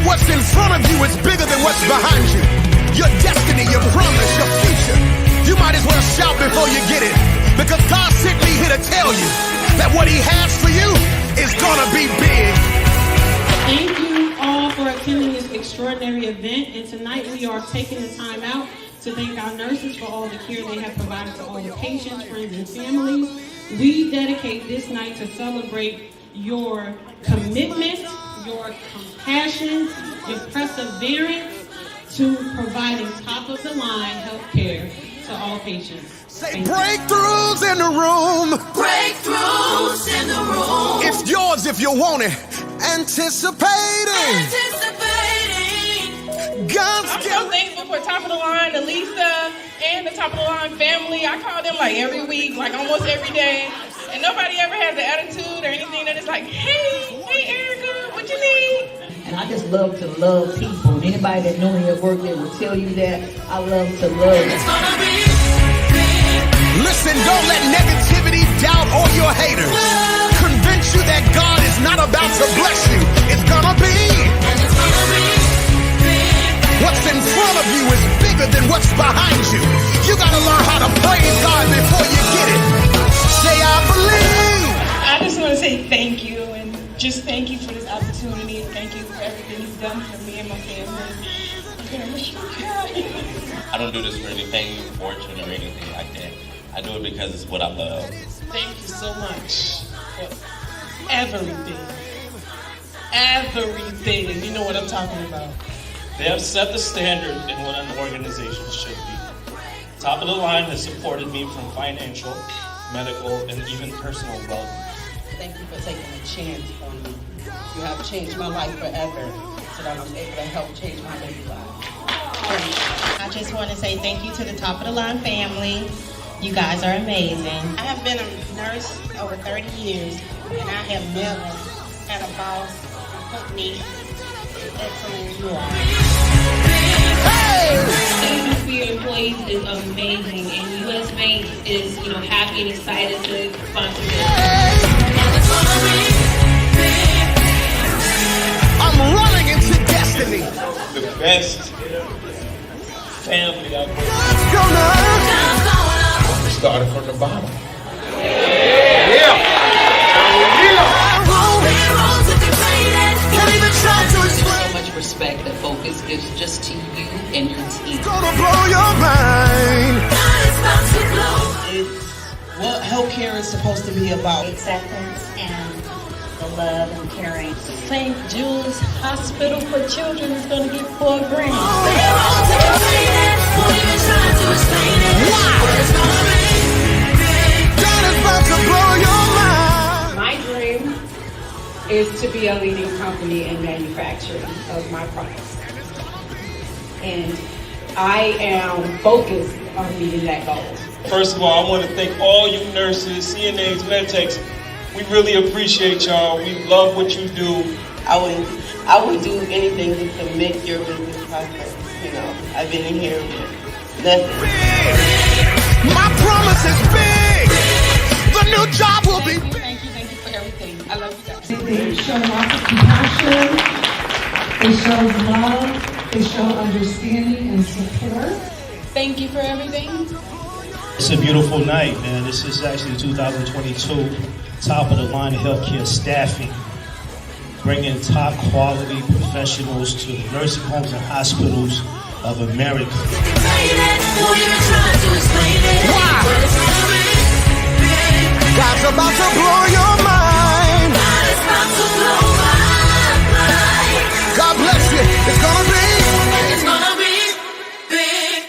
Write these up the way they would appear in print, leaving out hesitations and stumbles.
what's in front of you is bigger than what's behind you. Your destiny, your promise, your future. You might as well shout before you get it, because God sent me here to tell you that what he has for you is gonna be big. Thank you all for attending this extraordinary event, and tonight we are taking the time out to thank our nurses for all the care they have provided to all the patients, friends, and families. We dedicate this night to celebrate your commitment, your compassion, your perseverance to providing top-of-the-line health care to all patients. Say breakthroughs in the room. Breakthroughs in the room. It's yours if you want it. Anticipating. God's I'm so thankful for Top of the Line, Elisa, and the Top of the Line family. I call them like every week, like almost every day. And nobody ever has an attitude or anything that is like, hey Erica, what you need? And I just love to love people. Anybody that know me at work, they will tell you that I love to love. It's gonna be big. Listen, don't let negativity, doubt, or your haters convince you that God is not about to bless you. It's gonna be. And it's gonna be big. What's in front of you is bigger than what's behind you. You gotta learn how to praise God before you get it. Say, I believe. I just want to say thank you, and just thank you for this opportunity, and thank you for everything you've done for me and my family. I don't do this for anything fortune or anything like that. I do it because it's what I love. Thank you so much for everything. Everything. You know what I'm talking about. They have set the standard in what an organization should be. Top of the Line has supported me from financial, medical, and even personal well-being. Thank you for taking a chance on me. You have changed my life forever, so that I'm able to help change my baby's life. I just want to say thank you to the Top of the Line family. You guys are amazing. I have been a nurse over 30 years, and I have never had a boss put me as excellent as you are. Thank you for your employees is amazing, and US Bank is, happy and excited to sponsor this. I'm running into destiny. The best family I've worked Let's go now. We started from the bottom. Can't even try to explain. So much respect that Focus gives just to you and your team. Gonna blow your mind. It's what healthcare is supposed to be about. Acceptance and the love and caring. St. Jude's Hospital for Children is going to get $4 grand. God is about to blow your mind. My dream is to be a leading company in manufacturing of my products. And I am focused on meeting that goal. First of all, I want to thank all you nurses, CNAs, medtechs. We really appreciate y'all. We love what you do. I would do anything to make your business prosper. I've been in here with nothing. Big. My promise is big. The new job will be big. Thank you for everything. I love you guys. They show lots of compassion, they show love, they show understanding and support. Thank you for everything. It's a beautiful night, man. This is actually 2022 Top of the Line healthcare staffing, bringing top quality professionals to nursing homes and hospitals of America. Wow. God's about to blow your mind. God bless you. It's gonna be. It's gonna be big.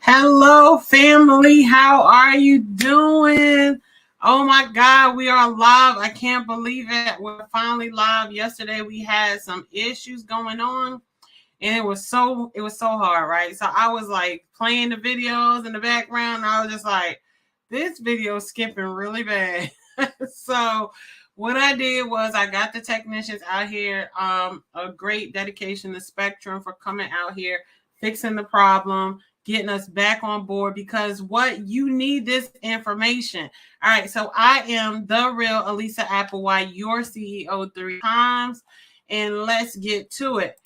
Hello, family. How are you doing? Oh my God, we are live. I can't believe it. We're finally live. Yesterday we had some issues going on, and it was so hard, right? So I was like playing the videos in the background. And I was just like, this video is skipping really bad. So what I did was I got the technicians out here. A great dedication to Spectrum for coming out here, fixing the problem, getting us back on board, because what you need this information. All right, so I am the real Elisa Applewhite, your CEO 3 times, and let's get to it.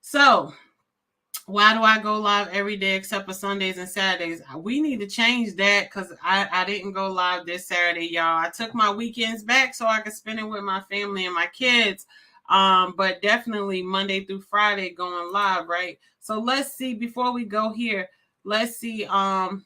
So why do I go live every day except for Sundays and Saturdays? We need to change that, because I didn't go live this Saturday, y'all. I took my weekends back so I could spend it with my family and my kids. But definitely Monday through Friday going live, right? So let's see, before we go here, let's see. No,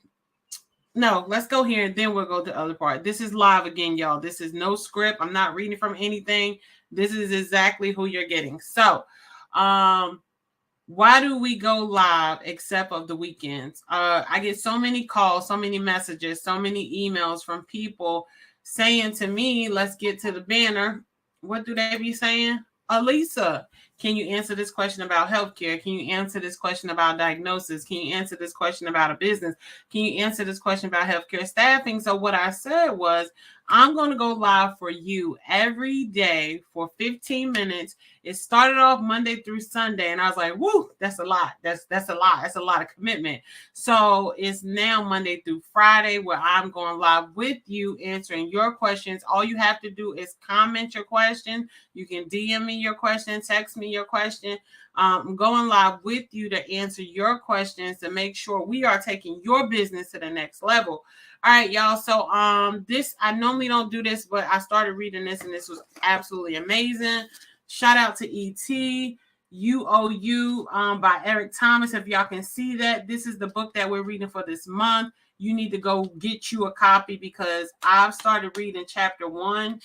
let's go here and then we'll go to the other part. This is live again, y'all. This is no script. I'm not reading from anything. This is exactly who you're getting. So, why do we go live except of the weekends? I get so many calls, so many messages, so many emails from people saying to me, let's get to the banner. What do they be saying? Elisa, can you answer this question about healthcare? Can you answer this question about diagnosis? Can you answer this question about a business? Can you answer this question about healthcare staffing? So what I said was, I'm going to go live for you every day for 15 minutes. It started off Monday through Sunday, and I was like, woo, that's a lot. That's a lot. That's a lot of commitment. So it's now Monday through Friday where I'm going live with you, answering your questions. All you have to do is comment your question. You can DM me your question, text me your question. I'm going live with you to answer your questions to make sure we are taking your business to the next level. All right, y'all. So this, I normally don't do this, but I started reading this and this was absolutely amazing. Shout out to E.T. UOU by Eric Thomas. If y'all can see that, this is the book that we're reading for this month. You need to go get you a copy, because I've started reading chapter 1.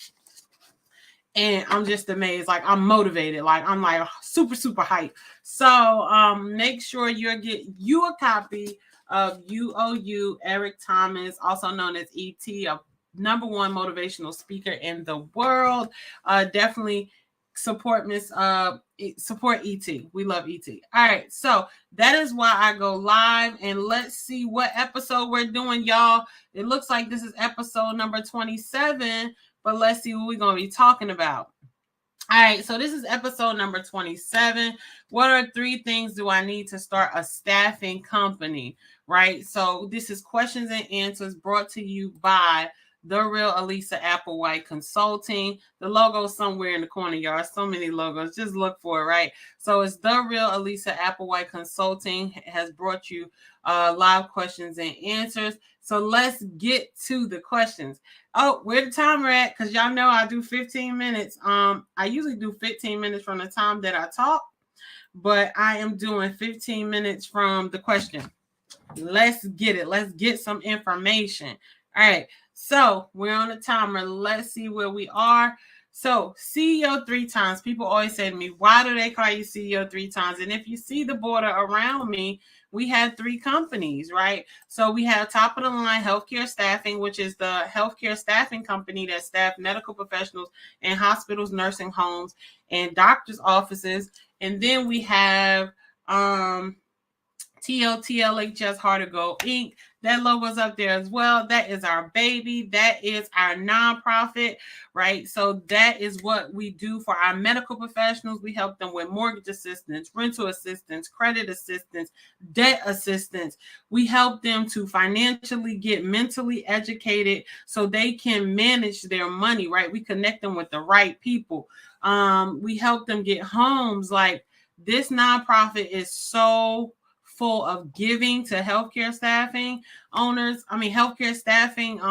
And I'm just amazed. Like, I'm motivated. Like, I'm like super, super hyped. So make sure you get you a copy of UOU, Eric Thomas, also known as ET, a #1 motivational speaker in the world. Definitely support support ET. We love ET. All right, so that is why I go live, and let's see what episode we're doing, y'all. It looks like this is episode number 27, but let's see what we're going to be talking about. All right, so this is episode number 27. What are 3 things do I need to start a staffing company, right? So this is questions and answers brought to you by The Real Elisa Applewhite Consulting. The logo is somewhere in the corner, y'all. So many logos. Just look for it, right? So it's The Real Elisa Applewhite Consulting has brought you live questions and answers. So let's get to the questions. Oh, where the timer at? Because y'all know I do 15 minutes. I usually do 15 minutes from the time that I talk, but I am doing 15 minutes from the question. Let's get it. Let's get some information. All right. So we're on the timer. Let's see where we are. So CEO 3 times. People always say to me, why do they call you CEO 3 times? And if you see the border around me, we have 3 companies, right? So we have top of the line healthcare staffing, which is the healthcare staffing company that staff medical professionals in hospitals, nursing homes, and doctors' offices. And then we have TLTLHS Heart to Go Inc. That logo's up there as well. That is our baby. That is our nonprofit, right? So that is what we do for our medical professionals. We help them with mortgage assistance, rental assistance, credit assistance, debt assistance. We help them to financially get mentally educated so they can manage their money, right? We connect them with the right people. We help them get homes. Like, this nonprofit is so full of giving to healthcare staffing owners. I mean, healthcare staffing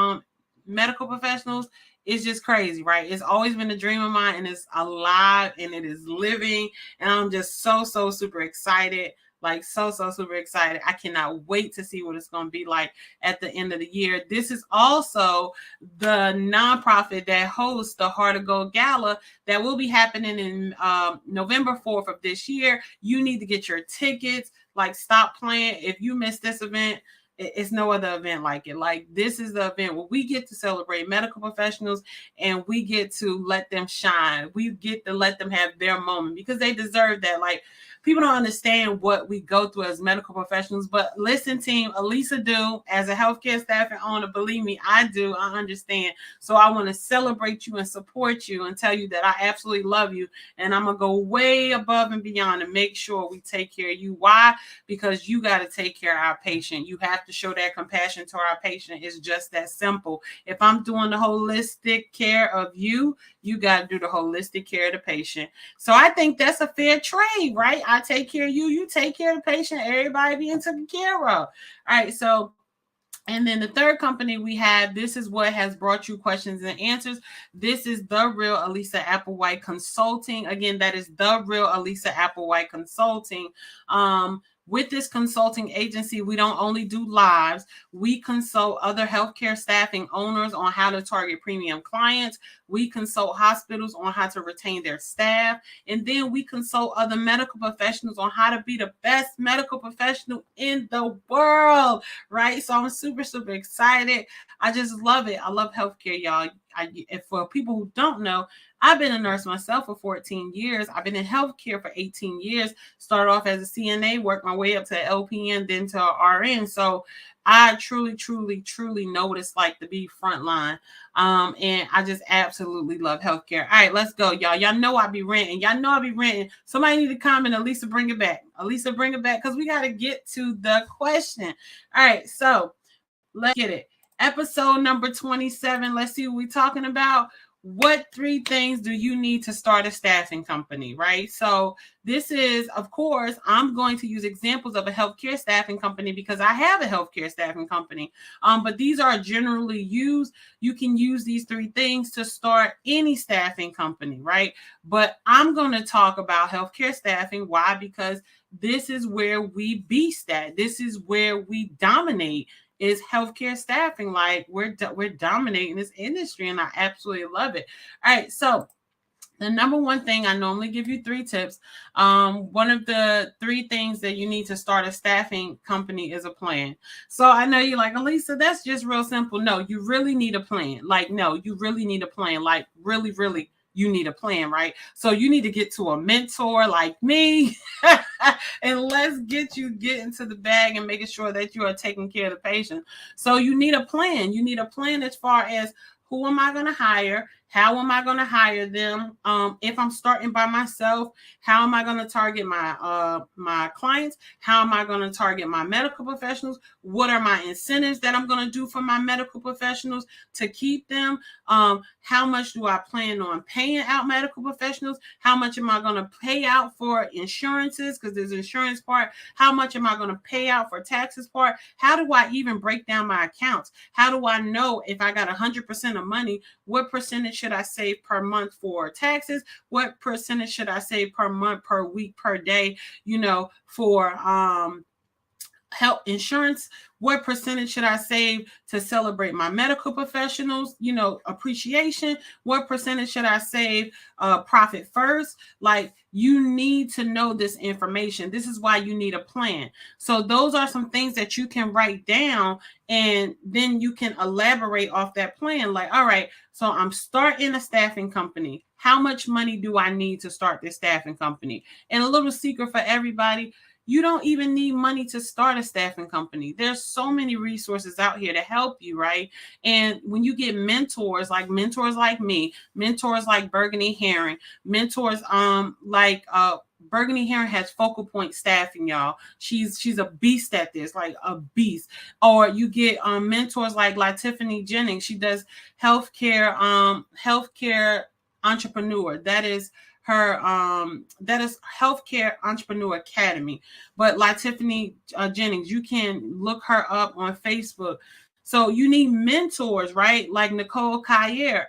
medical professionals. It's just crazy, right? It's always been a dream of mine, and it's alive and it is living. And I'm just so super excited. Like, so super excited. I cannot wait to see what it's going to be like at the end of the year. This is also the nonprofit that hosts the Heart to Go Gala that will be happening in November 4th of this year. You need to get your tickets. Like, stop playing. If you miss this event, it's no other event like it. Like, this is the event where we get to celebrate medical professionals and we get to let them shine. We get to let them have their moment because they deserve that. Like, people don't understand what we go through as medical professionals, but listen, team, Elisa do. As a healthcare staff and owner, believe me, I do. I understand. So I want to celebrate you and support you and tell you that I absolutely love you. And I'm going to go way above and beyond and make sure we take care of you. Why? Because you got to take care of our patient. You have to show that compassion to our patient. It's just that simple. If I'm doing the holistic care of you, you got to do the holistic care of the patient. So I think that's a fair trade, right? I take care of you, you take care of the patient, everybody being taken care of. All right, so, and then the third company we have, this is what has brought you questions and answers. This is The Real Elisa Applewhite Consulting. Again, that is The Real Elisa Applewhite Consulting. With this consulting agency, we don't only do lives, we consult other healthcare staffing owners on how to target premium clients. We consult hospitals on how to retain their staff. And then we consult other medical professionals on how to be the best medical professional in the world, right? So I'm super, super excited. I just love it. I love healthcare, y'all. And for people who don't know, I've been a nurse myself for 14 years. I've been in healthcare for 18 years. Started off as a CNA, worked my way up to LPN, then to RN. So I truly, truly, truly know what it's like to be frontline. And I just absolutely love healthcare. All right, let's go, y'all. Y'all know I be ranting. Y'all know I be ranting. Somebody need to comment. Elisa, bring it back. Elisa, bring it back because we got to get to the question. All right, so let's get it. Episode number 27. Let's see what we're talking about. What 3 things do you need to start a staffing company, right? So this is, of course, I'm going to use examples of a healthcare staffing company because I have a healthcare staffing company. But these are generally used. You can use these 3 things to start any staffing company, right? But I'm going to talk about healthcare staffing. Why? Because this is where we beast at. This is where we dominate. Is healthcare staffing. Like, we're dominating this industry, and I absolutely love it. All right, so the number one thing, I normally give you 3 tips. One of the 3 things that you need to start a staffing company is a plan. So I know you're like, Elisa, that's just real simple. No, you really need a plan. Like, no, you really need a plan. Like, really, really, you need a plan, right? So you need to get to a mentor like me and let's get into the bag and making sure that you are taking care of the patient. So you need a plan. You need a plan as far as who am I going to hire? How am I going to hire them? If I'm starting by myself, how am I going to target my clients? How am I going to target my medical professionals? What are my incentives that I'm going to do for my medical professionals to keep them? How much do I plan on paying out medical professionals? How much am I going to pay out for insurances? Because there's insurance part. How much am I going to pay out for taxes part? How do I even break down my accounts? How do I know if I got 100% of money, what percentage should I save per month for taxes? What percentage should I save per month, per week, per day, for health insurance? What percentage should I save to celebrate my medical professionals, appreciation? What percentage should I save profit first? Like, you need to know this information. This is why you need a plan. So those are some things that you can write down, and then you can elaborate off that plan. Like, all right, so I'm starting a staffing company. How much money do I need to start this staffing company? And a little secret for everybody, you don't even need money to start a staffing company. There's so many resources out here to help you, right? And when you get mentors like me, mentors like Burgundy Herring, mentors like Burgundy Herring has Focal Point Staffing, y'all. She's a beast at this, like a beast. Or you get mentors like Tiffany Jennings. She does healthcare entrepreneur. That is her that is Healthcare Entrepreneur Academy. But like Tiffany Jennings, you can look her up on Facebook. So you need mentors, right? Like Nicole Cayer.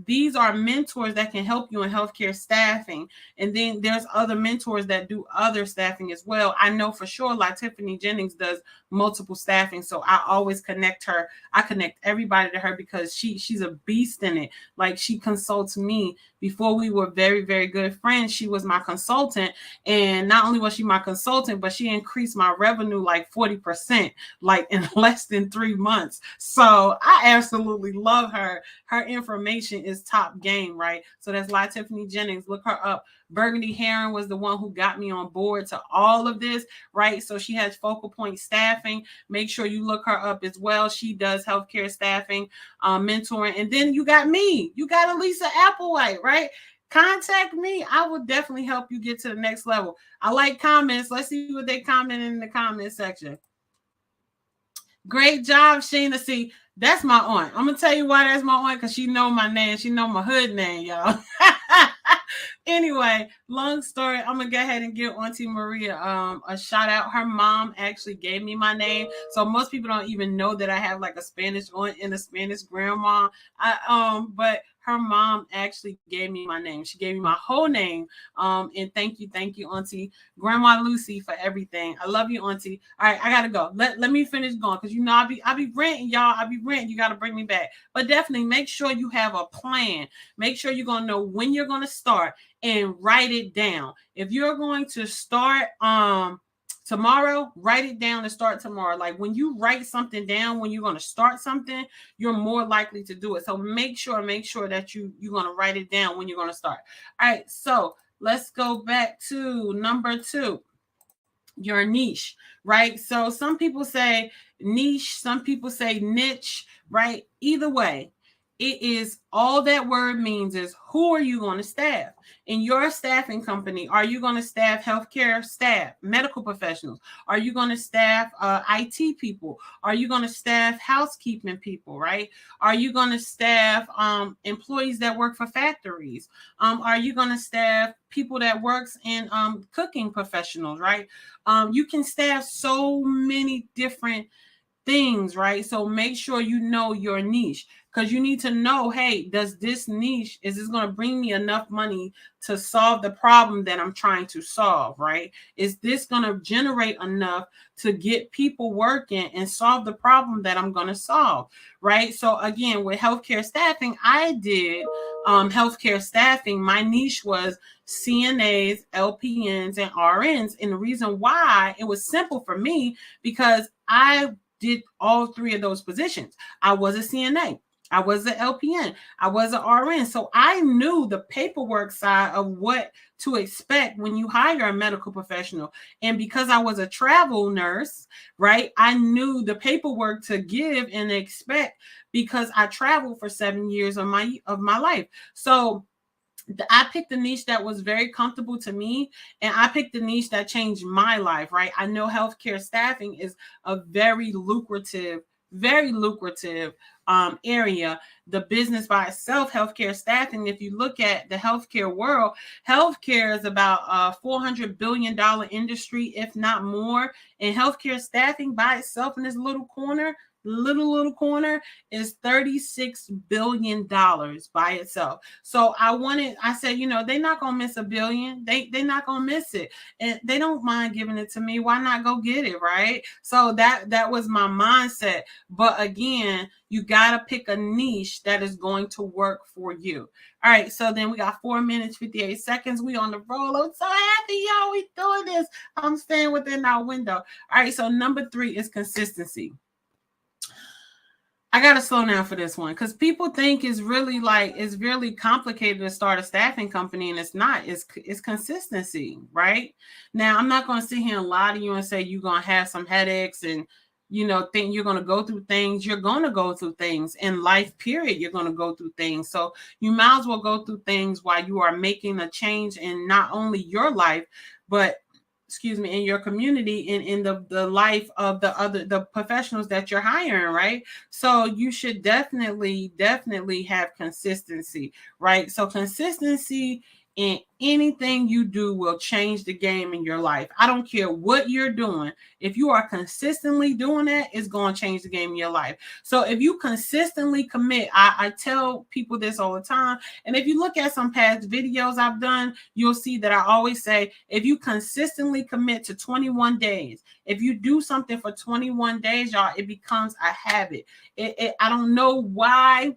these are mentors that can help you in healthcare staffing. And then there's other mentors that do other staffing as well. I know for sure Tiffany Jennings does multiple staffing. So I always connect her. I connect everybody to her because she's a beast in it. Like, she consults me. Before we were very, very good friends, she was my consultant. And not only was she my consultant, but she increased my revenue like 40%, like in less than 3 months. So I absolutely love her. Her information is top game, right? So that's Tiffany Jennings. Look her up. Burgundy Heron was the one who got me on board to all of this, right? So she has Focal Point Staffing. Make sure you look her up as well. She does healthcare staffing, mentoring. And then you got me. You got Elisa Applewhite, right? Contact me. I will definitely help you get to the next level. I like comments. Let's see what they comment in the comment section. Great job, Sheena. See, that's my aunt. I'm gonna tell you why that's my aunt, because she know my name. She know my hood name, y'all. Anyway, long story. I'm gonna go ahead and give Auntie Maria a shout out. Her mom actually gave me my name, so most people don't even know that I have like a Spanish aunt and a Spanish grandma. But her mom actually gave me my name. She gave me my whole name. And thank you, Auntie Grandma Lucy, for everything. I love you, Auntie. All right, I gotta go. Let me finish going, because I be ranting, y'all. I be ranting. You gotta bring me back. But definitely make sure you have a plan. Make sure you're gonna know when you're gonna start and write it down. If you're going to start tomorrow, write it down and start tomorrow. Like, when you write something down, when you're going to start something, you're more likely to do it. So make sure that you're going to write it down when you're going to start. All right. So let's go back to number 2, your niche, right? So some people say niche, some people say niche, right? Either way, it is, all that word means is, who are you going to staff? In your staffing company, are you going to staff healthcare staff, medical professionals? Are you going to staff IT people? Are you going to staff housekeeping people, right? Are you going to staff employees that work for factories? Are you going to staff people that works in cooking professionals, right? You can staff so many different things, right? So make sure you know your niche, because you need to know, hey, does this niche, is this going to bring me enough money to solve the problem that I'm trying to solve, right? Is this going to generate enough to get people working and solve the problem that I'm going to solve, right? So again, with healthcare staffing, I did healthcare staffing. My niche was CNAs, LPNs, and RNs. And the reason why it was simple for me, because I did all 3 of those positions. I was a CNA. I was an LPN. I was an RN. So I knew the paperwork side of what to expect when you hire a medical professional. And because I was a travel nurse, right, I knew the paperwork to give and expect, because I traveled for 7 years of my life. So I picked a niche that was very comfortable to me, and I picked a niche that changed my life, right? I know healthcare staffing is a very lucrative area. The business by itself, healthcare staffing, if you look at the healthcare world, healthcare is about a $400 billion industry, if not more. And healthcare staffing by itself in this little corner is $36 billion by itself. So I said, they're not going to miss $1 billion. They're not going to miss it. And they don't mind giving it to me. Why not go get it, right? So that was my mindset. But again, you got to pick a niche that is going to work for you. All right. So then we got 4 minutes, 58 seconds. We on the roll. I'm so happy, y'all. We doing this. I'm staying within our window. All right. So number 3 is consistency. I got to slow down for this one, because people think it's really complicated to start a staffing company, and it's not. It's consistency, right? Now, I'm not going to sit here and lie to you and say you're going to have some headaches and, think you're going to go through things. You're going to go through things in life, period. You're going to go through things. So you might as well go through things while you are making a change in not only your life, but in your community and in the life of the professionals that you're hiring, right? So you should definitely have consistency, right? So consistency and anything you do will change the game in your life. I don't care what you're doing. If you are consistently doing that, it's going to change the game in your life. So if you consistently commit, I tell people this all the time. And if you look at some past videos I've done, you'll see that I always say, if you consistently commit to 21 days, if you do something for 21 days, y'all, it becomes a habit. I don't know why.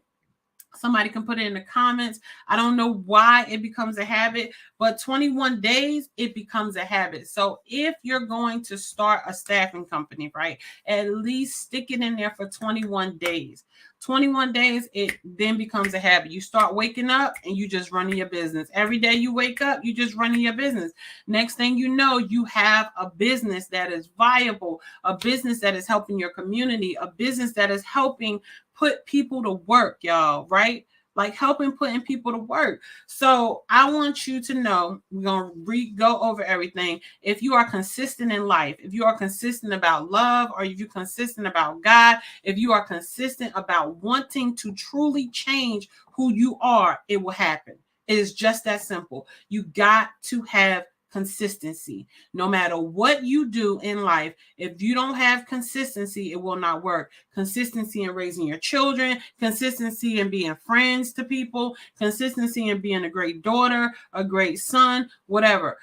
Somebody can put it in the comments. I don't know why it becomes a habit, but 21 days, it becomes a habit. So if you're going to start a staffing company, right, at least stick it in there for 21 days. 21 days, it then becomes a habit. You start waking up and you just running your business. Every day you wake up, you just running your business. Next thing you know, you have a business that is viable, a business that is helping your community, a business that is helping put people to work, y'all, right? Like putting people to work. So I want you to know, we're going to go over everything. If you are consistent in life, if you are consistent about love, or if you're consistent about God, if you are consistent about wanting to truly change who you are, it will happen. It is just that simple. You got to have consistency. No matter what you do in life, if you don't have consistency, it will not work. Consistency in raising your children, consistency in being friends to people, consistency in being a great daughter, a great son, whatever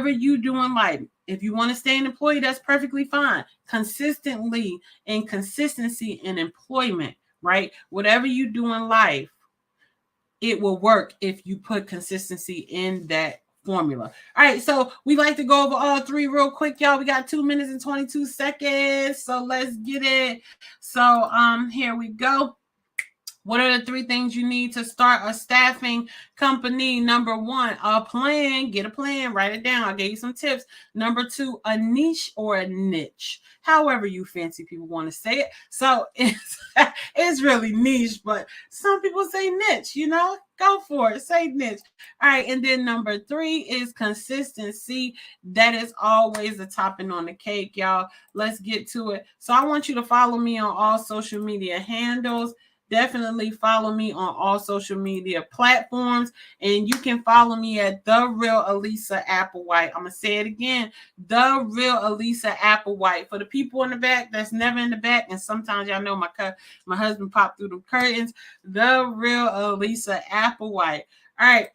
you do in life. If you want to stay an employee, that's perfectly fine. Consistency in employment, right? Whatever you do in life, it will work if you put consistency in that formula. All right, so we like to go over all three real quick, y'all. We got 2 minutes and 22 seconds, so let's get it. So here we go. What are the 3 things you need to start a staffing company? Number 1, a plan. Get a plan. Write it down. I'll give you some tips. Number 2, a niche or a niche. However you fancy people want to say it. So it's really niche, but some people say niche, you know? Go for it. Say niche. All right. And then number 3 is consistency. That is always the topping on the cake, y'all. Let's get to it. So I want you to follow me on all social media handles. Definitely follow me on all social media platforms. And you can follow me at The Real Elisa Applewhite. I'm going to say it again. The Real Elisa Applewhite. For the people in the back that's never in the back, and sometimes y'all know my husband popped through the curtains. The Real Elisa Applewhite. All right.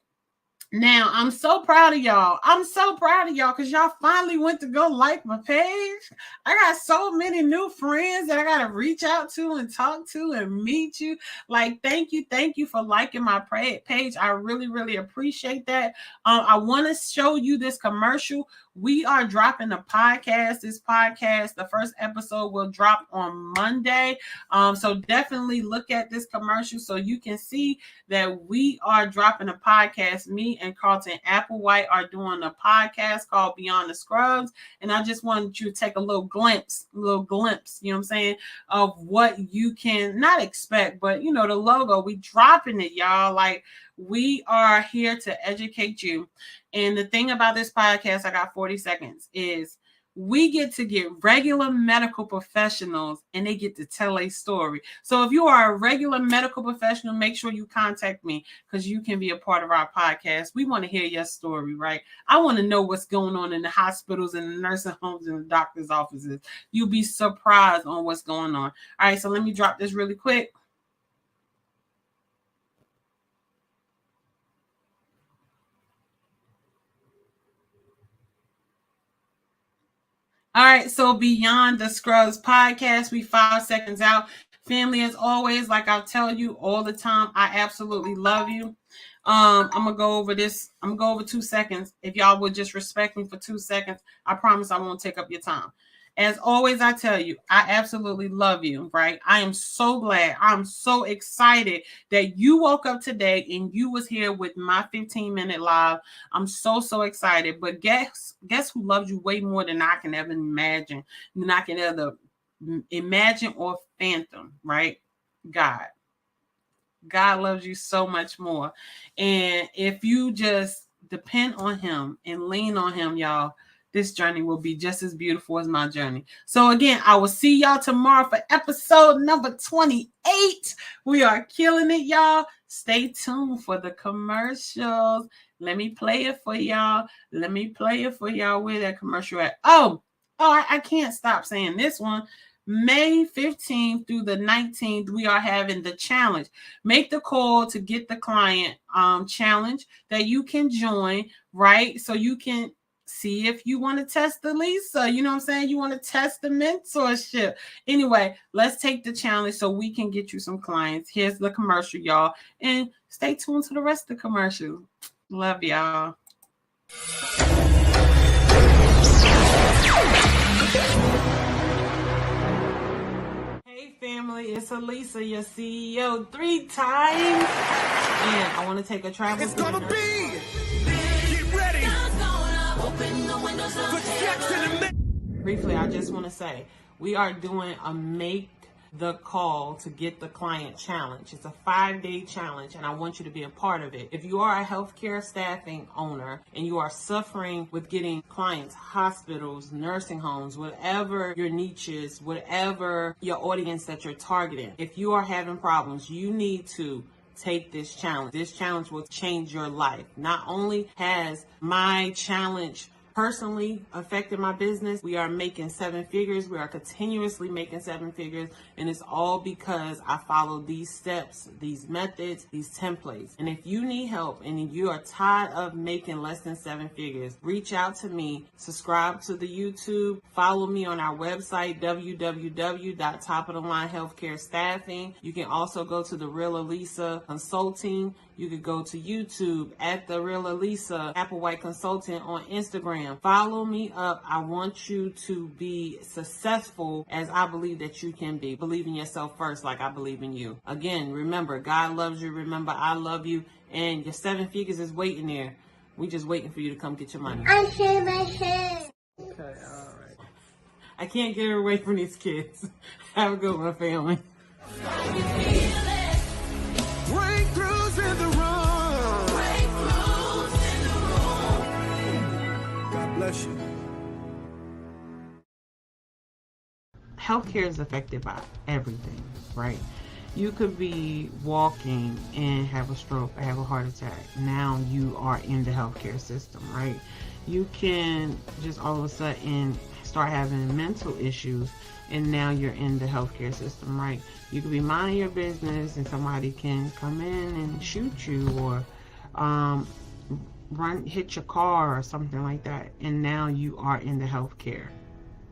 Now, I'm so proud of y'all. I'm so proud of y'all because y'all finally went to go like my page. I got so many new friends that I got to reach out to and talk to and meet you. Like, thank you for liking my page. I really, really appreciate that. I want to show you this commercial. We are dropping a podcast. This podcast, the first episode will drop on Monday. So definitely look at this commercial so you can see that we are dropping a podcast. Me and Carlton Applewhite are doing a podcast called Beyond the Scrubs. And I just wanted you to take a little glimpse, you know what I'm saying, of what you can not expect, but you know, the logo, we dropping it, y'all. Like, we are here to educate you. And the thing about this podcast, I got 40 seconds, is we get to get regular medical professionals and they get to tell a story. So if you are a regular medical professional, make sure you contact me because you can be a part of our podcast. We want to hear your story, right? I want to know what's going on in the hospitals and the nursing homes and the doctor's offices. You'll be surprised on what's going on. All right, so let me drop this really quick. All right, so Beyond the Scrubs podcast, we 5 seconds out. Family, as always, like I'll tell you all the time, I absolutely love you. I'm going to go over this. I'm going to go over 2 seconds. If y'all would just respect me for 2 seconds, I promise I won't take up your time. As always, I tell you, I absolutely love you, right? I am so glad. I'm so excited that you woke up today and you was here with my 15-minute live. I'm so excited. But guess who loves you way more than I can ever imagine, than I can ever imagine or phantom, right? God. God loves you so much more. And if you just depend on him and lean on him, y'all, this journey will be just as beautiful as my journey. So again, I will see y'all tomorrow for episode number 28. We are killing it, y'all. Stay tuned for the commercials. Let me play it for y'all. Where that commercial at? I can't stop saying this one. May 15th through the 19th, we are having the challenge. Make the call to get the client challenge that you can join, right? So you can see if you want to test the Lisa. You know what I'm saying? You want to test the mentorship. Anyway, let's take the challenge so we can get you some clients. Here's the commercial, y'all. And stay tuned to the rest of the commercial. Love y'all. Hey family, it's Elisa, your CEO 3 times. And I want to take a travel. It's gonna be. Get ready. Briefly, I just want to say we are doing a Make the Call to Get the Client challenge. It's a 5-day challenge, and I want you to be a part of it. If you are a healthcare staffing owner and you are suffering with getting clients, hospitals, nursing homes, whatever your niche is, whatever your audience that you're targeting, if you are having problems, you need to take this challenge. This challenge will change your life. Not only has my challenge personally affected my business, we are making 7 figures. We are continuously making 7 figures. And it's all because I follow these steps, these methods, these templates. And if you need help and you are tired of making less than 7 figures, reach out to me, subscribe to the YouTube, follow me on our website, www.topofthelinehealthcarestaffing. You can also go to The Real Elisa Consulting. You could go to YouTube at The Real Elisa Applewhite Consultant on Instagram. Follow me up. I want you to be successful as I believe that you can be. Believe in yourself first like I believe in you. Again, remember, God loves you. Remember, I love you. And your 7 figures is waiting there. We just waiting for you to come get your money. I shave my head. Okay, all right. I can't get away from these kids. Have a good one, family. Breakthroughs in the room. God bless you. Healthcare is affected by everything, right? You could be walking and have a stroke or have a heart attack. Now you are in the healthcare system, right? You can just all of a sudden start having mental issues and now you're in the healthcare system, right? You could be minding your business and somebody can come in and shoot you or hit your car or something like that, and now you are in the healthcare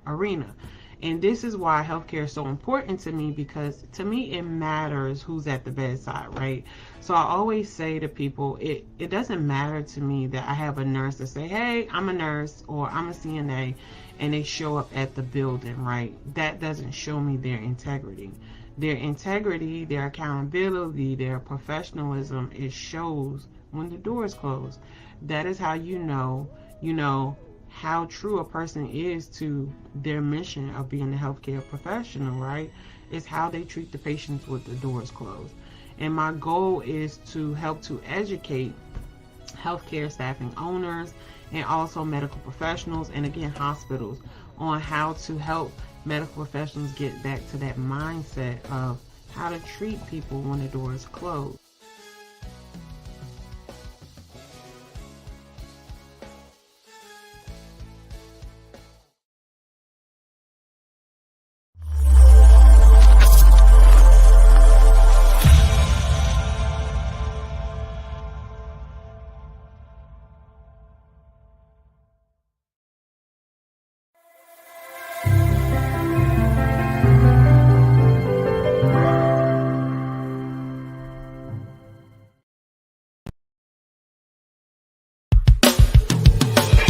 arena. And this is why healthcare is so important to me, because to me it matters who's at the bedside, right? So I always say to people, it doesn't matter to me that I have a nurse that say, hey, I'm a nurse or I'm a CNA, and they show up at the building, right? That doesn't show me their integrity. Their integrity, their accountability, their professionalism, it shows when the doors close. That is how you know how true a person is to their mission of being a healthcare professional, right? It's how they treat the patients with the doors closed. And my goal is to help to educate healthcare staffing owners and also medical professionals and again hospitals on how to help medical professionals get back to that mindset of how to treat people when the door is closed.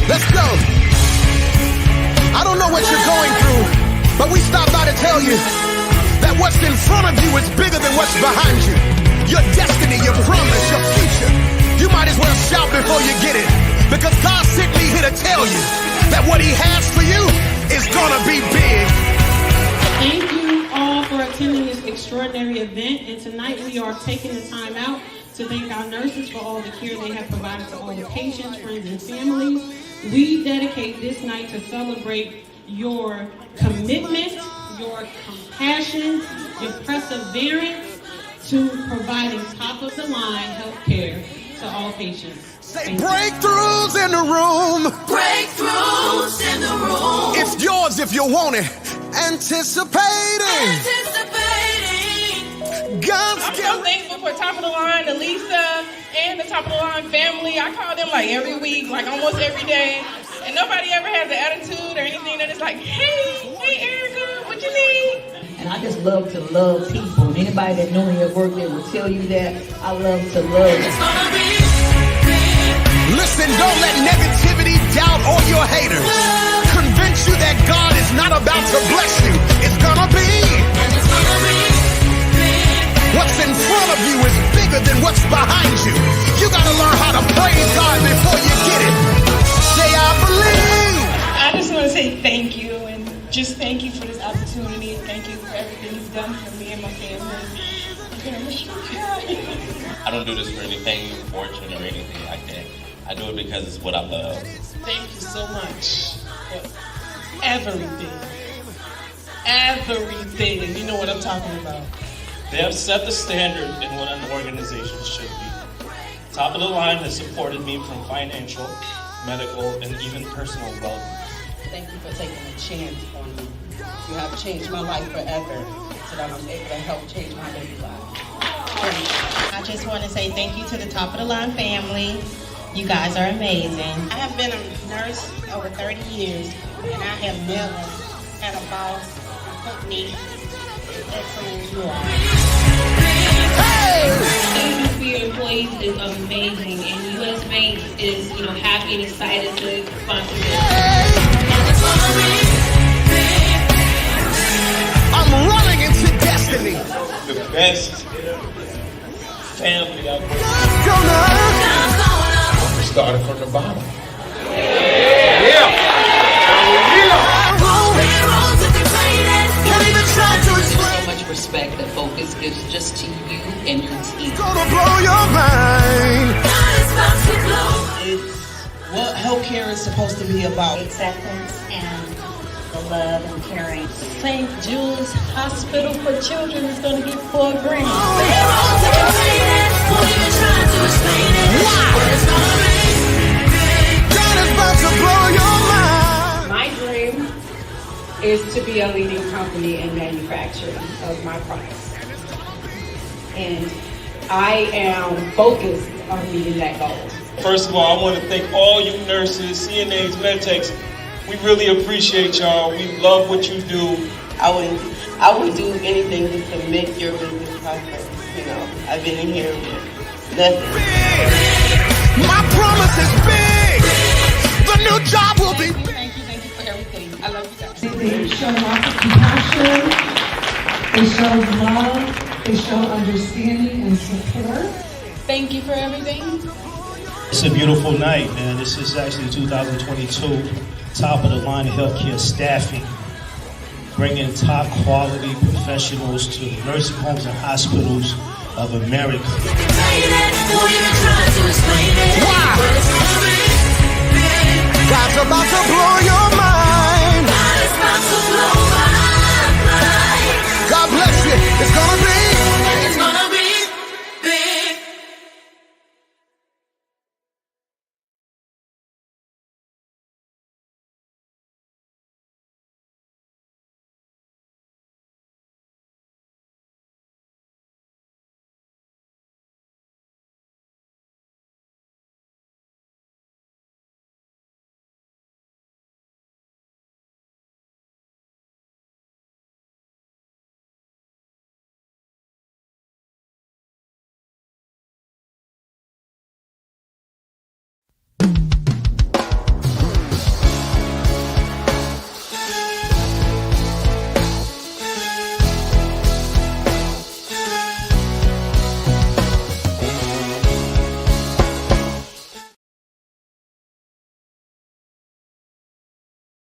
Let's go. I don't know what you're going through, but we stopped by to tell you that what's in front of you is bigger than what's behind you. Your destiny, your promise, your future. You might as well shout before you get it, because God sent me here to tell you that what He has for you is gonna be big. Thank you all for attending this extraordinary event, and tonight we are taking the time out to thank our nurses for all the care they have provided to all the patients, friends, and families. We dedicate this night to celebrate your commitment, your compassion, your perseverance to providing top-of-the-line health care to all patients. Say Thank you. breakthroughs in the room. Breakthroughs in the room. It's yours if you want it. Anticipating. God's I'm so thankful for Top of the Line, Elisa, and the Top of the Line family. I call them like every week, like almost every day. And nobody ever has an attitude or anything that is like, hey Erica, what you need? And I just love to love people. And anybody that know me at work, they will tell you that. I love to love. Listen, don't let negativity, doubt, or your haters convince you that God is not about to bless you. It's gonna be. What's in front of you is bigger than what's behind you. You gotta learn how to praise God before you get it. Say, I believe. I just want to say thank you, and just thank you for this opportunity. Thank you for everything you've done for me and my family. I don't do this for anything fortune or anything like that. I do it because it's what I love. Thank you so much for everything. Everything. You know what I'm talking about. They have set the standard in what an organization should be. Top of the Line has supported me from financial, medical, and even personal well-being. Thank you for taking a chance on me. You have changed my life forever so that I'm able to help change my baby life. I just want to say thank you to the Top of the Line family. You guys are amazing. I have been a nurse over 30 years, and I have never had a boss put me excellent you are. Thank you for your employees is amazing, and US Bank is, happy and excited to sponsor this. I'm running into destiny. The best family out there. We started from the bottom. So much respect that Focus gives just to you and your team. Gonna blow your mind. It's what healthcare is supposed to be about. Acceptance and the love and caring. St. Jude's Hospital for Children is going to get $4 grand. God is about to blow your mind. My dream is to be a leading company in manufacturing of my products. And I am focused on meeting that goal. First of all, I want to thank all you nurses, CNAs, MedTechs. We really appreciate y'all. We love what you do. I would do anything just to make your business prosper. I've been in here with nothing. My promise is big. The new job will be big. Thank you for everything. I love you guys. They show lots of compassion, they show love, they show understanding and support. Thank you for everything. It's a beautiful night, man. This is actually 2022 Top of the Line Healthcare Staffing, bringing top quality professionals to nursing homes and hospitals of America. God's about to blow your mind.